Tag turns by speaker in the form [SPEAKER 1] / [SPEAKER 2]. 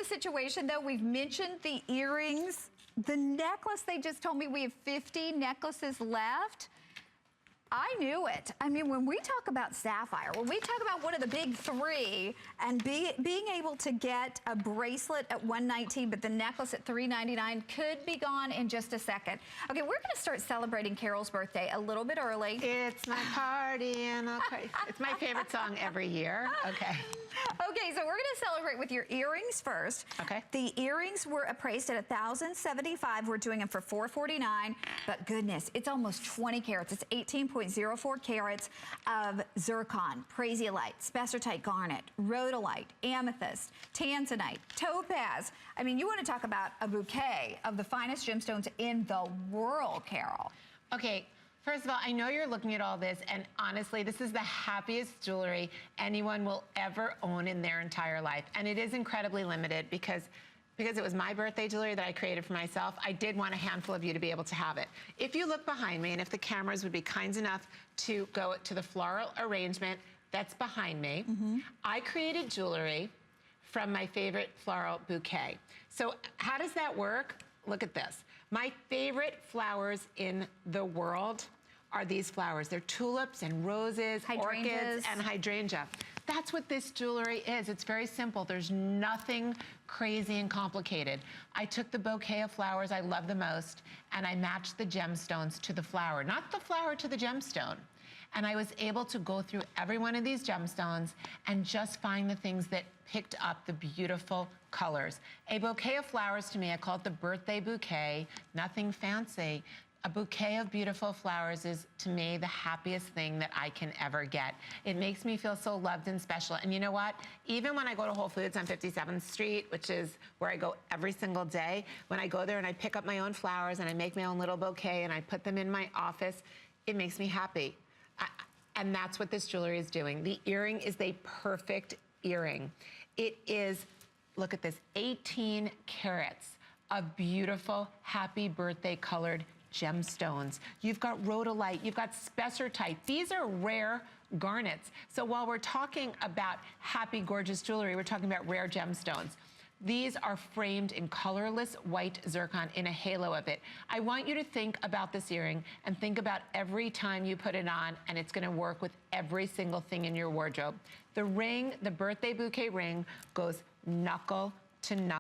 [SPEAKER 1] situation though, we've mentioned the earrings. The necklace, they just told me we have 50 necklaces left. I knew it. I mean, when we talk about sapphire, when we talk about one of the big three, and being able to get a bracelet at $119, but the necklace at $399 could be gone in just a second. Okay, we're gonna start celebrating Carol's birthday a little bit early.
[SPEAKER 2] It's my party and I'll cry. It's my favorite song every year. Okay.
[SPEAKER 1] Okay, so we're gonna celebrate with your earrings first.
[SPEAKER 2] Okay.
[SPEAKER 1] The earrings were appraised at $1,075. We're doing them for $449, but goodness, it's almost 20 carats. It's 18.04 carats of zircon, prasiolite, spessartite garnet, rhodolite, amethyst, tanzanite, topaz. I mean, you want to talk about a bouquet of the finest gemstones in the world, Carol.
[SPEAKER 2] Okay. First of all, I know you're looking at all this, and honestly, this is the happiest jewelry anyone will ever own in their entire life. And it is incredibly limited because it was my birthday jewelry that I created for myself. I did want a handful of you to be able to have it. If you look behind me, and if the cameras would be kind enough to go to the floral arrangement that's behind me, I created jewelry from my favorite floral bouquet. So how does that work? Look at this. My favorite flowers in the world are these flowers. They're tulips and roses, orchids, and hydrangea. That's what this jewelry is. It's very simple. There's nothing crazy and complicated. I took the bouquet of flowers I love the most, and I matched the gemstones to the flower, not the flower to the gemstone. And I was able to go through every one of these gemstones and just find the things that picked up the beautiful colors. A bouquet of flowers, to me, I call it the birthday bouquet, nothing fancy. A bouquet of beautiful flowers is, to me, the happiest thing that I can ever get. It makes me feel so loved and special. And you know what? Even when I go to Whole Foods on 57th Street, which is where I go every single day, when I go there and I pick up my own flowers and I make my own little bouquet and I put them in my office, it makes me happy. And that's what this jewelry is doing. The earring is a perfect earring. It is, look at this, 18 carats of beautiful, happy birthday colored gemstones. You've got rhodolite, you've got spessartite. These are rare garnets. So while we're talking about happy, gorgeous jewelry, we're talking about rare gemstones. These are framed in colorless white zircon in a halo of it. I want you to think about this earring and think about every time you put it on, and it's gonna work with every single thing in your wardrobe. The ring, the birthday bouquet ring, goes knuckle to knuckle.